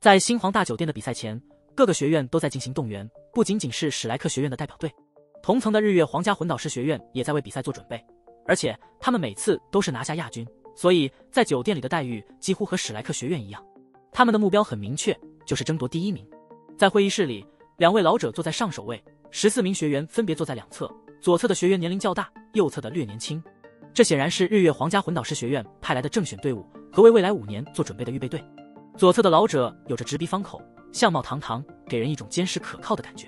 在新皇大酒店的比赛前，各个学院都在进行动员，不仅仅是史莱克学院的代表队，同层的日月皇家魂导师学院也在为比赛做准备，而且他们每次都是拿下亚军，所以在酒店里的待遇几乎和史莱克学院一样。他们的目标很明确，就是争夺第1名。在会议室里，2位老者坐在上首位，14名学员分别坐在两侧，左侧的学员年龄较大，右侧的略年轻。这显然是日月皇家魂导师学院派来的正选队伍和为未来5年做准备的预备队。左侧的老者有着直鼻方口，相貌堂堂，给人一种坚实可靠的感觉。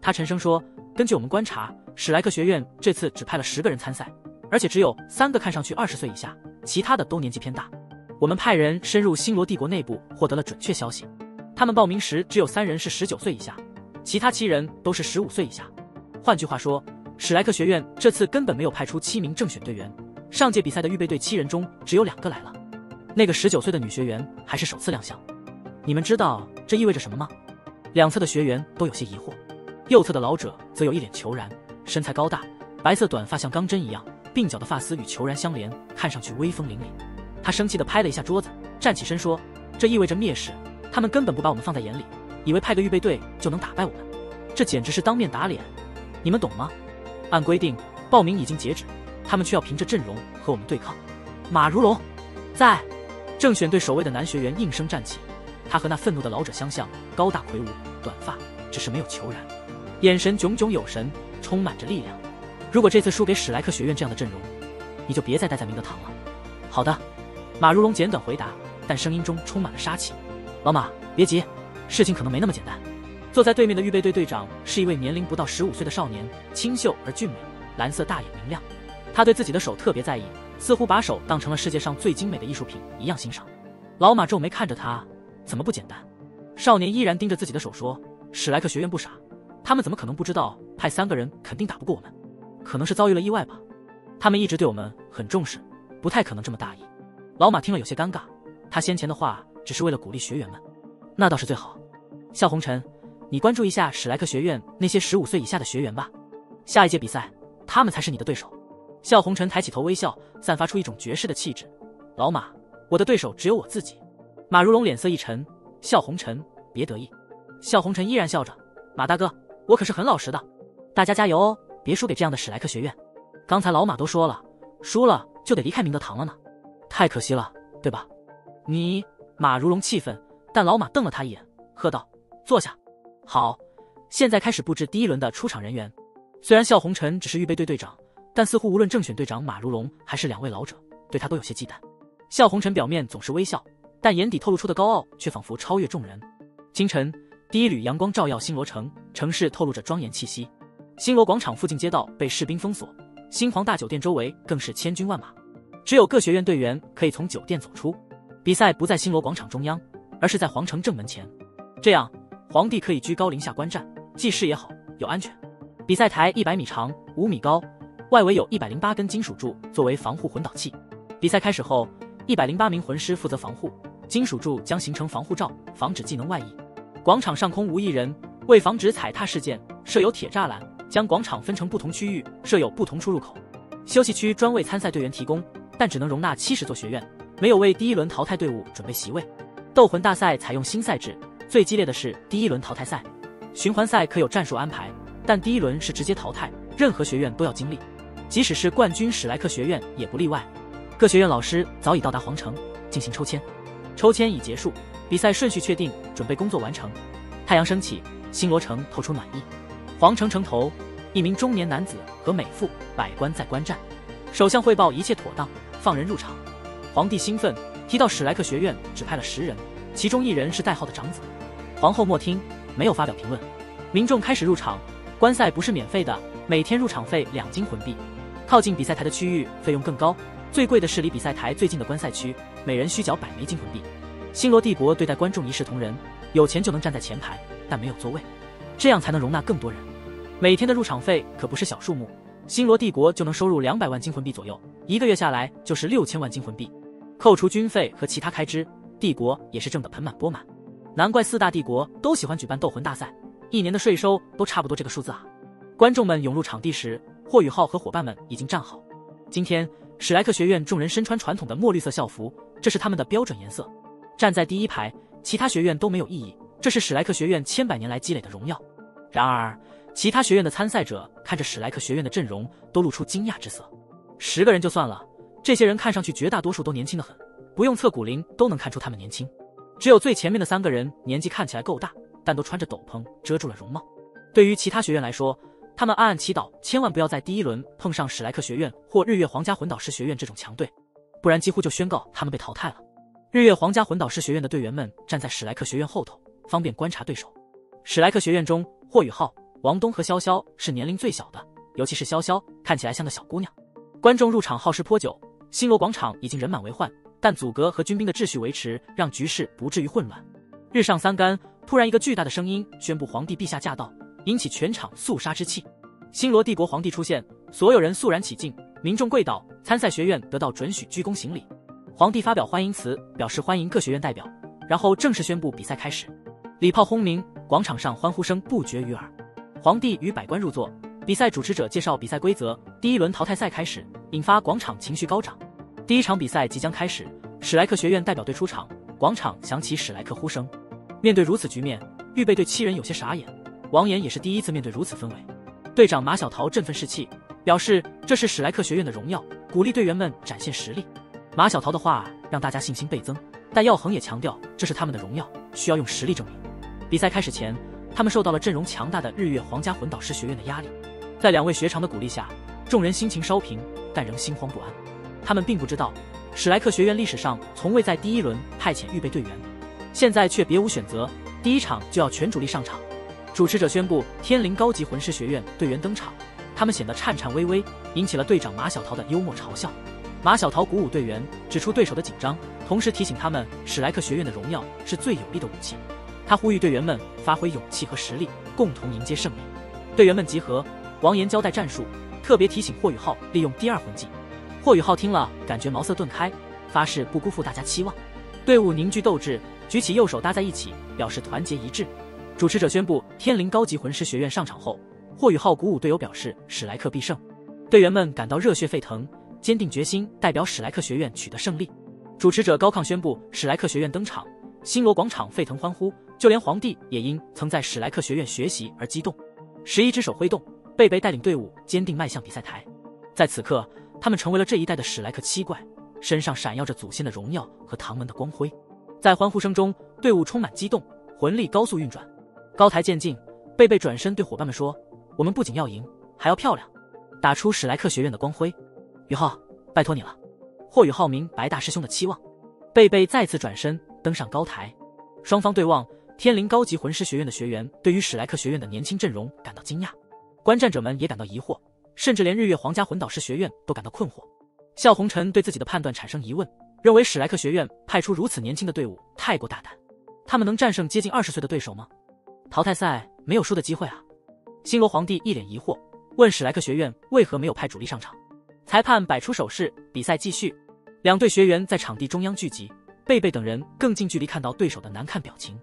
他沉声说，根据我们观察，史莱克学院这次只派了10个人参赛，而且只有3个看上去20岁以下，其他的都年纪偏大。我们派人深入星罗帝国内部，获得了准确消息，他们报名时只有3人是19岁以下，其他7人都是15岁以下。换句话说，史莱克学院这次根本没有派出7名正选队员，上届比赛的预备队7人中只有2个来了。那个19岁的女学员还是首次亮相。你们知道这意味着什么吗？两侧的学员都有些疑惑，右侧的老者则有一脸虬髯，身材高大，白色短发像钢针一样，鬓角的发丝与虬髯相连，看上去威风凛凛。他生气地拍了一下桌子，站起身说，这意味着蔑视，他们根本不把我们放在眼里，以为派个预备队就能打败我们，这简直是当面打脸，你们懂吗？按规定报名已经截止，他们却要凭着阵容和我们对抗。马如龙在。正选队首位的男学员应声站起，他和那愤怒的老者相像，高大魁梧，短发，只是没有虬髯，眼神炯炯有神，充满着力量。如果这次输给史莱克学院这样的阵容，你就别再待在明德堂了。好的，马如龙简短回答，但声音中充满了杀气。老马，别急，事情可能没那么简单。坐在对面的预备队队长是一位年龄不到15岁的少年，清秀而俊美，蓝色大眼明亮。他对自己的手特别在意，似乎把手当成了世界上最精美的艺术品一样欣赏。老马皱眉看着他，怎么不简单？少年依然盯着自己的手说，史莱克学院不傻，他们怎么可能不知道派3个人肯定打不过我们？可能是遭遇了意外吧，他们一直对我们很重视，不太可能这么大意。老马听了有些尴尬，他先前的话只是为了鼓励学员们，那倒是最好。笑红尘，你关注一下史莱克学院那些15岁以下的学员吧，下一届比赛他们才是你的对手。笑红尘抬起头微笑，散发出一种绝世的气质。老马，我的对手只有我自己。马如龙脸色一沉，笑红尘，别得意。笑红尘依然笑着，马大哥，我可是很老实的，大家加油哦，别输给这样的史莱克学院。刚才老马都说了，输了就得离开明德堂了呢，太可惜了，对吧？你……马如龙气愤，但老马瞪了他一眼，喝道，坐下。好，现在开始布置第1轮的出场人员。虽然笑红尘只是预备队队长，但似乎无论正选队长马如龙还是2位老者，对他都有些忌惮。笑红尘表面总是微笑，但眼底透露出的高傲却仿佛超越众人。清晨，第1缕阳光照耀星罗城，城市透露着庄严气息。星罗广场附近街道被士兵封锁，新皇大酒店周围更是千军万马，只有各学院队员可以从酒店走出。比赛不在星罗广场中央，而是在皇城正门前，这样皇帝可以居高临下观战，既视野好又安全。比赛台100米长，5米高，外围有108根金属柱作为防护魂导器。比赛开始后，108名魂师负责防护，金属柱将形成防护罩，防止技能外溢。广场上空无一人，为防止踩踏事件，设有铁栅栏，将广场分成不同区域，设有不同出入口。休息区专为参赛队员提供，但只能容纳70座学院，没有为第1轮淘汰队伍准备席位。斗魂大赛采用新赛制，最激烈的是第1轮淘汰赛，循环赛可有战术安排，但第1轮是直接淘汰，任何学院都要经历，即使是冠军史莱克学院也不例外。各学院老师早已到达皇城进行抽签，抽签已结束，比赛顺序确定，准备工作完成。太阳升起，星罗城透出暖意。皇城城头，一名中年男子和美妇百官在观战，首相汇报一切妥当，放人入场。皇帝兴奋，提到史莱克学院只派了10人，其中1人是代号的长子。皇后默听，没有发表评论。民众开始入场，观赛不是免费的，每天入场费2金魂币。靠近比赛台的区域费用更高，最贵的是离比赛台最近的观赛区，每人需缴100枚金魂币。星罗帝国对待观众一视同仁，有钱就能站在前排，但没有座位，这样才能容纳更多人。每天的入场费可不是小数目，星罗帝国就能收入200万金魂币左右，1个月下来就是6000万金魂币。扣除军费和其他开支，帝国也是挣得盆满钵满。难怪4大帝国都喜欢举办斗魂大赛，1年的税收都差不多这个数字啊。观众们涌入场地时，霍雨浩和伙伴们已经站好。今天史莱克学院众人身穿传统的墨绿色校服，这是他们的标准颜色。站在第1排，其他学院都没有异议，这是史莱克学院千百年来积累的荣耀。然而，其他学院的参赛者看着史莱克学院的阵容，都露出惊讶之色。10个人就算了，这些人看上去绝大多数都年轻得很，不用测骨龄都能看出他们年轻。只有最前面的3个人年纪看起来够大，但都穿着斗篷遮住了容貌。对于其他学院来说，他们暗暗祈祷千万不要在第1轮碰上史莱克学院或日月皇家魂导师学院这种强队，不然几乎就宣告他们被淘汰了。日月皇家魂导师学院的队员们站在史莱克学院后头，方便观察对手。史莱克学院中，霍雨浩、王东和潇潇是年龄最小的，尤其是潇潇看起来像个小姑娘。观众入场耗时颇久，星罗广场已经人满为患，但阻隔和军兵的秩序维持让局势不至于混乱。日上三竿，突然一个巨大的声音宣布皇帝陛下驾到，引起全场肃杀之气。星罗帝国皇帝出现，所有人肃然起敬，民众跪倒，参赛学院得到准许鞠躬行礼。皇帝发表欢迎词，表示欢迎各学院代表，然后正式宣布比赛开始。礼炮轰鸣，广场上欢呼声不绝于耳。皇帝与百官入座，比赛主持者介绍比赛规则。第1轮淘汰赛开始，引发广场情绪高涨。第1场比赛即将开始，史莱克学院代表队出场，广场响起史莱克呼声。面对如此局面，预备队7人有些傻眼。王岩也是第一次面对如此氛围。队长马小桃振奋士气，表示这是史莱克学院的荣耀，鼓励队员们展现实力。马小桃的话让大家信心倍增，但耀恒也强调这是他们的荣耀，需要用实力证明。比赛开始前，他们受到了阵容强大的日月皇家魂导师学院的压力。在2位学长的鼓励下，众人心情稍平，但仍心慌不安。他们并不知道，史莱克学院历史上从未在第1轮派遣预备队员，现在却别无选择，第1场就要全主力上场。主持者宣布天灵高级魂师学院队员登场，他们显得颤颤巍巍，引起了队长马小桃的幽默嘲笑。马小桃鼓舞队员，指出对手的紧张，同时提醒他们史莱克学院的荣耀是最有力的武器。他呼吁队员们发挥勇气和实力，共同迎接胜利。队员们集合，王岩交代战术，特别提醒霍雨浩利用第2魂技。霍雨浩听了，感觉茅塞顿开，发誓不辜负大家期望。队伍凝聚斗志，举起右手搭在一起，表示团结一致。主持者宣布天灵高级魂师学院上场后，霍雨浩鼓舞队友，表示史莱克必胜。队员们感到热血沸腾，坚定决心代表史莱克学院取得胜利。主持者高亢宣布史莱克学院登场，星罗广场沸腾欢呼，就连皇帝也因曾在史莱克学院学习而激动。11只手挥动，贝贝带领队伍坚定迈向比赛台。在此刻，他们成为了这一代的史莱克七怪，身上闪耀着祖先的荣耀和唐门的光辉。在欢呼声中，队伍充满激动，魂力高速运转。高台渐近，贝贝转身对伙伴们说：“我们不仅要赢，还要漂亮，打出史莱克学院的光辉。”宇浩，拜托你了。霍雨浩明白大师兄的期望。贝贝再次转身登上高台，双方对望。天灵高级魂师学院的学员对于史莱克学院的年轻阵容感到惊讶，观战者们也感到疑惑，甚至连日月皇家魂导师学院都感到困惑。笑红尘对自己的判断产生疑问，认为史莱克学院派出如此年轻的队伍太过大胆，他们能战胜接近20岁的对手吗？淘汰赛没有输的机会啊！星罗皇帝一脸疑惑，问史莱克学院为何没有派主力上场。裁判摆出手势，比赛继续。两队学员在场地中央聚集，贝贝等人更近距离看到对手的难看表情。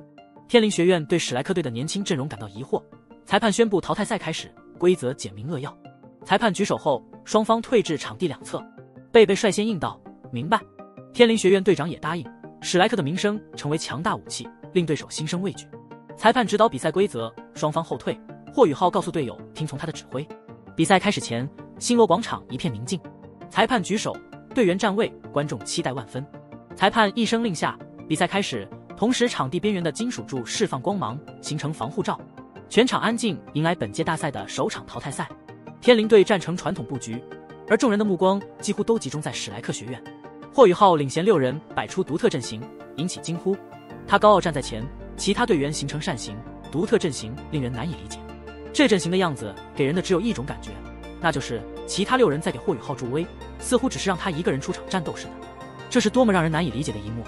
天灵学院对史莱克队的年轻阵容感到疑惑，裁判宣布淘汰赛开始，规则简明扼要。裁判举手后，双方退至场地两侧。贝贝率先应道：“明白。”天灵学院队长也答应。史莱克的名声成为强大武器，令对手心生畏惧。裁判指导比赛规则，双方后退。霍雨浩告诉队友听从他的指挥。比赛开始前，星罗广场一片宁静。裁判举手，队员站位，观众期待万分。裁判一声令下，比赛开始。同时，场地边缘的金属柱释放光芒，形成防护罩。全场安静，迎来本届大赛的首场淘汰赛。天灵队战成传统布局，而众人的目光几乎都集中在史莱克学院。霍雨浩领衔6人摆出独特阵型，引起惊呼。他高傲站在前，其他队员形成扇形，独特阵型令人难以理解。这阵型的样子给人的只有一种感觉，那就是其他6人在给霍雨浩助威，似乎只是让他一个人出场战斗似的。这是多么让人难以理解的一幕！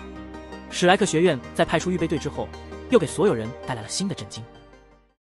史莱克学院在派出预备队之后，又给所有人带来了新的震惊。